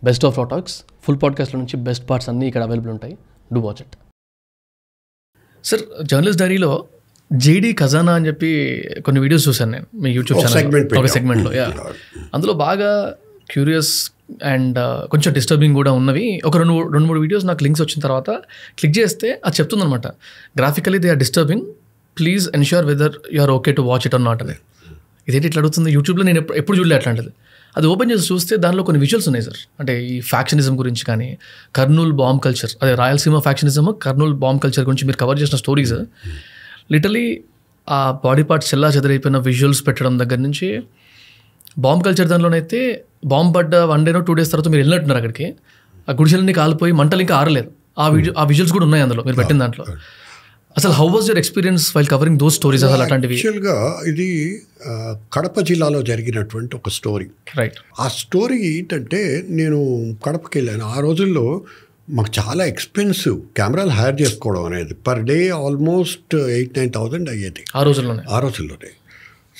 Best of law talks full పాడ్కాస్ట్లో నుంచి best parts అన్నీ ఇక్కడ అవైలబుల్ ఉంటాయి. Do watch it. Sir, journalist డైరీలో జేడీ ఖజానా అని చెప్పి కొన్ని వీడియోస్ చూశాను నేను మీ యూట్యూబ్ ఛానల్ ఒక సెగ్మెంట్లో. అందులో బాగా క్యూరియస్ అండ్ కొంచెం డిస్టర్బింగ్ కూడా ఉన్నవి ఒక రెండు మూడు వీడియోస్ నాకు లింక్స్ వచ్చిన తర్వాత క్లిక్ చేస్తే అది చెప్తుందనమాట, graphically they are disturbing, please ensure whether you are okay to watch it or not అని. ఇదేంటి ఇట్లా అడుగుతుంది? యూట్యూబ్లో నేను ఎప్పుడు చూడలే అట్లాంటిది. అది ఓపెన్ చేసి చూస్తే దానిలో కొన్ని విజువల్స్ ఉన్నాయి సార్. అంటే ఈ ఫ్యాక్షనిజం గురించి కానీ, కర్నూల్ బాంబ్ కల్చర్, అదే Rayalaseema factionism, Kurnool bomb culture గురించి మీరు కవర్ చేసిన స్టోరీస్ లిటరలీ ఆ బాడీ పార్ట్స్ చెల్లా చెదరైపోయిన విజువల్స్ పెట్టడం దగ్గర నుంచి, బాంబ్ కల్చర్ దానిలోనైతే బాంబ్ పడ్డ 1 day or 2 days తర్వాత మీరు వెళ్ళినట్టున్నారు అక్కడికి, ఆ గుడిసెలన్నీ కాలిపోయి మంటలు ఇంకా ఆరలేదు. ఆ విజువల్స్ కూడా ఉన్నాయి అందులో మీరు పెట్టిన దాంట్లో. అసలు how was your experience while covering those stories? అసలు అట్లాంటివి యాక్చువల్గా ఇది కడప జిల్లాలో జరిగినటువంటి ఒక స్టోరీ. రైట్. ఆ స్టోరీ ఏంటంటే, నేను కడపకి వెళ్ళాను. ఆ రోజుల్లో మాకు చాలా ఎక్స్పెన్సివ్ కెమెరాలు హైర్ చేసుకోవడం అనేది. పర్ డే ఆల్మోస్ట్ 8,000-9,000 అయ్యేది ఆ రోజుల్లోనే.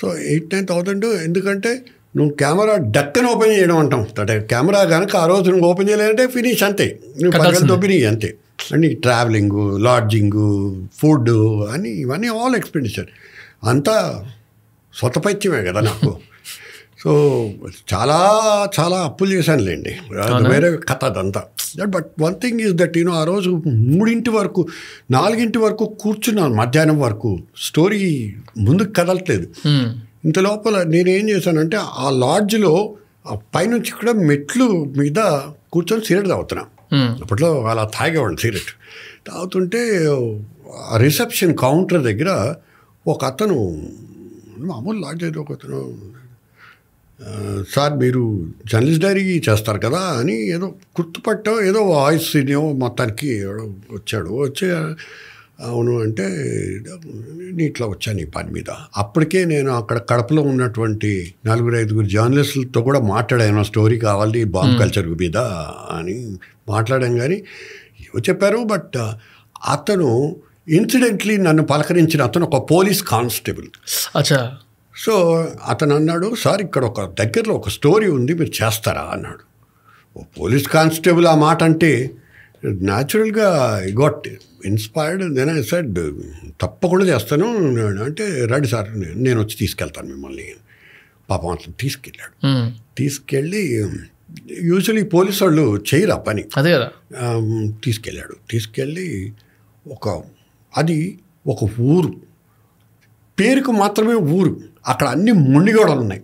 సో 8,000-9,000 ఎందుకంటే నువ్వు కెమెరా డక్కని ఓపెన్ చేయడం అంటాం. అంటే కెమెరా కనుక ఆ రోజు నువ్వు ఓపెన్ చేయలేదంటే ఫినిష్, అంతే, నువ్వు పగలు దొబ్బినాయి అంతే. అన్నీ ట్రావెలింగు, లాడ్జింగు, ఫుడ్ అని ఇవన్నీ ఆల్ ఎక్స్పెండిచర్. అంతా స్వతపైత్యమే కదా నాకు. సో చాలా చాలా అప్పులు చేశానులేండి, వేరే కథ అదంతా. But one thing is that ఆ రోజు 3 వరకు 4 వరకు కూర్చున్నాను, మధ్యాహ్నం వరకు. స్టోరీ ముందుకు కదలట్లేదు. ఇంత లోపల నేనేం చేశానంటే, ఆ లాడ్జ్లో పైనుంచి కూడా మెట్లు మీద కూర్చొని సిగరెట్ తాగుతున్నాను. అప్పట్లో అలా తాగేవాడిని సిగరెట్. తాగుతుంటే రిసెప్షన్ కౌంటర్ దగ్గర ఒక అతను, మామూలు లాడ్జ్ అయితే ఒక అతను, సార్ మీరు జర్నలిస్ట్ డైరీ చేస్తారు కదా అని ఏదో గుర్తుపట్టో, ఏదో వాయిస్ మొత్తానికి వచ్చి అవును అంటే, ఇట్లా వచ్చాను ఈ పని మీద. అప్పటికే నేను అక్కడ కడపలో ఉన్నటువంటి 4-5 జర్నలిస్టులతో కూడా మాట్లాడాను, స్టోరీ కావాలి బాంబ్ కల్చర్ మీద అని మాట్లాడాను. కానీ ఏవో చెప్పారు. బట్ అతను ఇన్సిడెంట్లీ నన్ను పలకరించిన అతను ఒక పోలీస్ కానిస్టేబుల్. అచ్చా. సో అతను అన్నాడు, సార్ ఇక్కడ ఒక దగ్గరలో ఒక స్టోరీ ఉంది, మీరు చేస్తారా అన్నాడు. ఓ పోలీస్ కానిస్టేబుల్ ఆ మాట అంటే న్యాచురల్గా I got inspired. Then I said తప్పకుండా చేస్తాను అంటే, రండి సార్ నేను వచ్చి తీసుకెళ్తాను మిమ్మల్ని. పాపం అతను తీసుకెళ్ళి యూజువల్లీ పోలీసు వాళ్ళు చేయరు ఆ పని. అదే కదా. తీసుకెళ్ళి అది ఒక ఊరు, పేరుకు మాత్రమే ఊరు, అక్కడ అన్ని ముండిగోడలు ఉన్నాయి.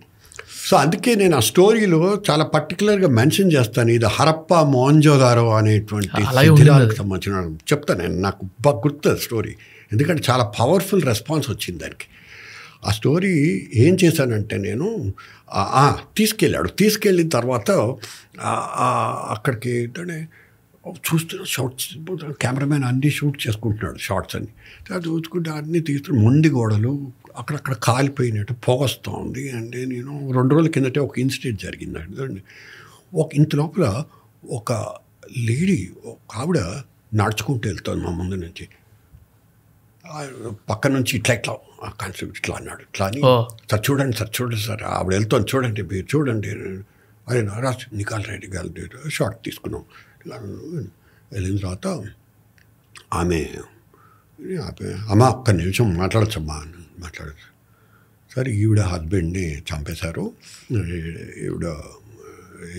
సో అందుకే నేను ఆ స్టోరీలో చాలా పర్టికులర్గా మెన్షన్ చేస్తాను, ఇది హరప్ప మోహంజోదారో అనేటువంటి శిథిలాలకు సంబంధించిన చెప్తాను నేను. నాకు బాగా గుర్తుంది స్టోరీ, ఎందుకంటే చాలా పవర్ఫుల్ రెస్పాన్స్ వచ్చింది దానికి. ఆ స్టోరీ ఏం చేశానంటే, నేను తీసుకెళ్ళిన తర్వాత అక్కడికి ఏంటంటే చూస్తున్నా, షార్ట్స్ కెమెరామెన్ అన్నీ షూట్ చేసుకుంటున్నాడు, షార్ట్స్ అన్ని చూసుకుంటే అన్నీ తీస్తున్న ముండి గోడలు అక్కడక్కడ కాలిపోయినట్టు పొగ వస్తూ ఉంది. అంటే నేను 2 రోజుల కిందటే ఒక ఇన్సిడెంట్ జరిగిందండి. ఇంత లోపల ఒక లేడీ, ఒక ఆవిడ నడుచుకుంటూ వెళ్తుంది మా ముందు నుంచి. పక్క నుంచి ఇట్లా కాన్సెప్ట్ ఇట్లా అన్నాడు. ఇట్లా అని, సార్ చూడండి సార్ ఆవిడ వెళ్తాను, చూడండి మీరు చూడండి. అరే నారాజ్ నికాల్ రెడ్డి గారు షార్ట్ తీసుకున్నాం. వెళ్ళిన తర్వాత ఆమె అమ్మ ఒక్క నిమిషం మాట్లాడచ్చమ్మా అని మాట్లాడచ్చు. సార్ ఈవిడ హస్బెండ్ని చంపేశారు, ఈవిడ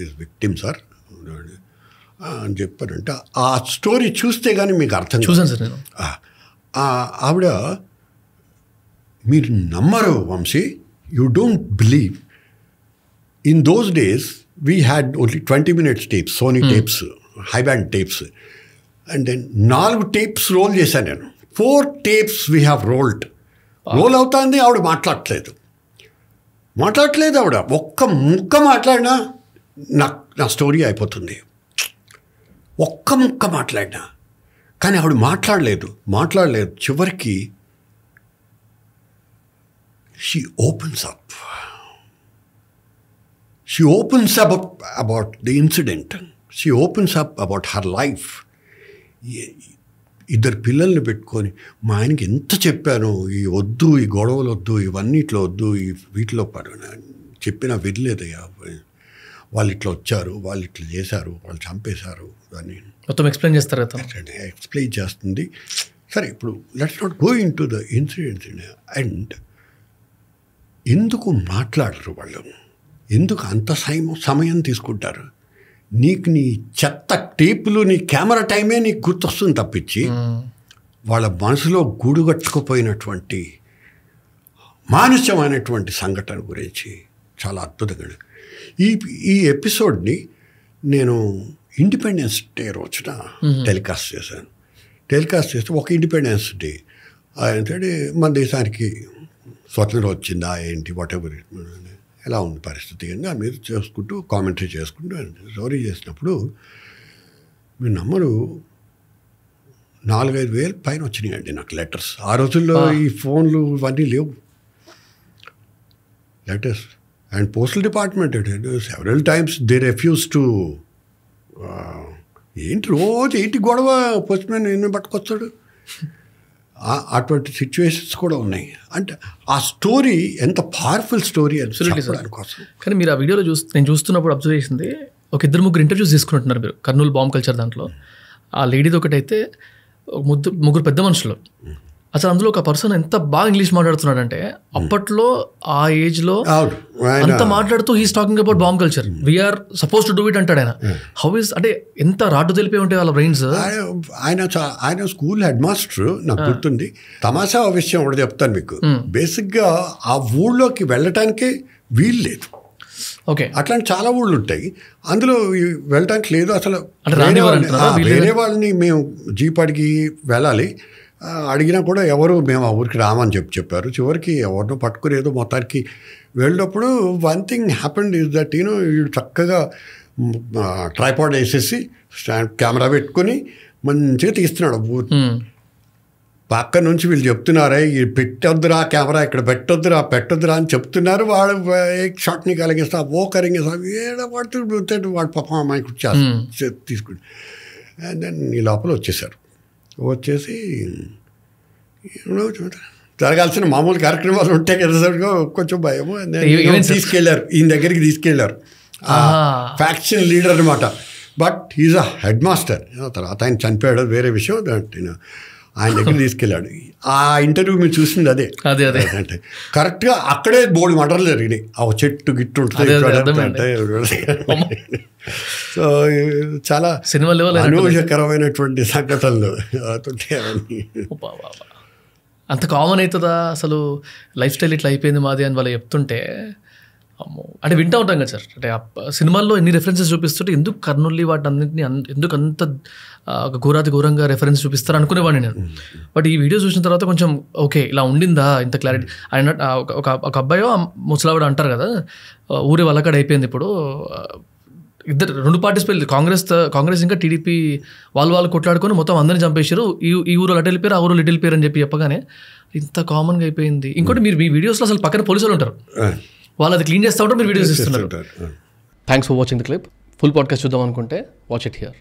ఈజ్ విక్టిమ్ సార్ అని చెప్పారంటే, ఆ స్టోరీ చూస్తే కానీ మీకు అర్థం చూసాను సార్ నేను. ఆవిడ, మీరు నమ్మరు Vamsi, you don't believe, in those days we had only 20 minutes tapes, Sony tapes, high band tapes. And then 4 tapes roll చేశాను నేను. 4 tapes వీ హ్యావ్ రోల్ అవుతుంది. ఆవిడ మాట్లాడట్లేదు ఆవిడ ఒక్క ముక్క మాట్లాడినా నా స్టోరీ అయిపోతుంది. ఒక్క ముక్క మాట్లాడినా కానీ ఆవిడ మాట్లాడలేదు. చివరికి she opens up about the incident. She opens up about her life. 2 పిల్లల్ని పెట్టుకొని, మా ఆయనకి ఎంత చెప్పాను, ఈ గొడవలు వద్దు, ఇవన్నిట్లో వద్దు, వీటిలో పడు చెప్పినా వినలేదయ్యా. వాళ్ళు ఇట్లా వచ్చారు, వాళ్ళు ఇట్లా చేశారు, వాళ్ళు చంపేశారు అని మొత్తం ఎక్స్ప్లెయిన్ చేస్తారు కదా. ఎక్స్ప్లెయిన్ చేస్తుంది. సరే, ఇప్పుడు let's not go in to the incidents. And ఎందుకు మాట్లాడరు వాళ్ళు? ఎందుకు అంత సమయం తీసుకుంటారు? నీకు నీ చెత్త టేపులు, నీ కెమెరా టైమే నీకు గుర్తొస్తుంది తప్పించి వాళ్ళ మనసులో గూడుగట్టుకుపోయినటువంటి మానుష్యమైనటువంటి సంఘటన గురించి చాలా అద్భుతంగా ఈ ఎపిసోడ్ని నేను ఇండిపెండెన్స్ డే రోజున టెలికాస్ట్ చేశాను. టెలికాస్ట్ చేస్తే ఒక ఇండిపెండెన్స్ డే అంటే మన దేశానికి స్వతంత్రం వచ్చిందా ఏంటి, వాట్ ఎవర్, ఎలా ఉంది పరిస్థితి అని మీరు చేసుకుంటూ కామెంటరీ చేసుకుంటూ స్టోరీ చేసినప్పుడు మీరు నమ్మరు, 4-5 వేలు పైన వచ్చినాయండి నాకు లెటర్స్. ఆ రోజుల్లో ఈ ఫోన్లు ఇవన్నీ లేవు. Letters and postal department several times they refuse to. ఏంటి గొడవ, పోస్ట్ మ్యాన్ ఎన్ని పట్టుకొస్తాడు, అటువంటి సిచ్యువేషన్స్ కూడా ఉన్నాయి. అంటే ఆ స్టోరీ ఎంత పవర్ఫుల్ స్టోరీ అని చెప్పడానికి కోసం. కానీ మీరు ఆ వీడియోలో నేను చూస్తున్నప్పుడు అబ్జర్వ్ చేసింది, ఒక 2-3 ఇంటర్వ్యూస్ తీసుకుంటున్నారు మీరు కర్నూలు బాంబ్ కల్చర్ దాంట్లో. ఆ లేడీది ఒకటైతే ముగ్గురు పెద్ద మనుషులు. అసలు అందులో ఒక పర్సన్ ఎంత బాగా ఇంగ్లీష్ మాట్లాడుతున్నాడంటే, అప్పట్లో ఆ ఏజ్లో అంత మాట్లాడుతూ he's talking about bomb culture, we are suppose to do it అంటాడు ఆయన. హౌ ఇస్ అంటే ఎంత రాటు తెలిపే ఉంటాయి వాళ్ళ బ్రెయిన్స్. ఆయన స్కూల్ హెడ్ మాస్టర్, నాకు గుర్తుంది. తమాషా విషయం ఒకటి చెప్తాను మీకు. బేసిక్గా ఆ ఊళ్ళోకి వెళ్ళటానికి వీలు లేదు. ఓకే, అట్లాంటి చాలా ఊళ్ళు ఉంటాయి, అందులో వెళ్ళటానికి లేదు అసలు. వేరే వాళ్ళని మేము జీప్ అడిగి వెళ్ళాలి, అడిగినా కూడా ఎవరు మేము ఆ ఊరికి రామని చెప్పారు. చివరికి ఎవరినో పట్టుకుని ఏదో మొత్తానికి వెళ్ళినప్పుడు one thing happened is that వీడు చక్కగా ట్రైపాడ్ వేసేసి కెమెరా పెట్టుకొని మంచిగా తీస్తున్నాడు. పక్క నుంచి వీళ్ళు చెప్తున్నారా, పెట్టొద్దురా కెమెరా, ఇక్కడ పెట్టొద్దురా అని చెప్తున్నారు. వాడు షాట్ని కలిగిస్తా, కరింగేస్తా, ఏడబడుతుంటాడు వాడు. పాపం అమ్మాయికి తీసుకుని అండ్ దెన్ ఈ లోపల వచ్చేసి జరగాల్సిన మామూలు కార్యక్రమాలు ఉంటాయి కదా, కొంచెం భయము. తీసుకెళ్ళారు, ఈయన దగ్గరికి తీసుకెళ్ళారు. ఫ్యాక్షన్ లీడర్ అనమాట, but he's a headmaster. తర్వాత ఆయన చనిపోయాడు, వేరే విషయం. ఆయన దగ్గర తీసుకెళ్ళాడు. ఆ ఇంటర్వ్యూ మీరు చూసింది అదే అంటే కరెక్ట్గా అక్కడే బోర్డు మటర్లు జరిగినాయి. ఆ చెట్టు గిట్టు ఉంటుంది అంటే. సో చాలా అనూహ్యకరమైనటువంటి సంఘటనలు అవన్నీ. అంత కామన్ అవుతుందా అసలు? లైఫ్ స్టైల్ ఇట్లా అయిపోయింది మాది అని వాళ్ళు చెప్తుంటే అంటే వింటూ ఉంటాం కదా సార్. అంటే సినిమాల్లో ఎన్ని రెఫరెన్సెస్ చూపిస్తుంటే ఎందుకు కర్నూలు వాటి అన్నింటినీ ఎందుకు అంత ఘోరంగా రెఫరెన్స్ చూపిస్తారు అనుకునేవాడిని నేను. బట్ ఈ వీడియో చూసిన తర్వాత కొంచెం ఓకే, ఇలా ఉండిందా ఇంత క్లారిటీ. ఆయన ఒక అబ్బాయో ముసలావిడ అంటారు కదా, ఊరి వల్లకాడ అయిపోయింది ఇప్పుడు. ఇద్దరు 2 పార్టీస్ పెళ్ళి, కాంగ్రెస్ ఇంకా టీడీపీ వాళ్ళు కొట్లాడుకొని మొత్తం అందరిని చంపేశారు. ఈ ఊరు అటు వెళ్ళిపోయారు, ఆ ఊరు ఇటు వెళ్ళిపోయారు అని చెప్పగానే ఇంత కామన్గా అయిపోయింది. ఇంకోటి మీరు మీ వీడియోస్లో అసలు పక్కన పోలీసులు ఉంటారు, వాళ్ళు అది క్లీన్ చేస్తూ ఉంటారు, మీరు వీడియోస్ ఇస్తున్నారు. Thanks for watching the clip. Full podcast చూద్దాం అనుకుంటే వాచ్ ఇట్ హియర్.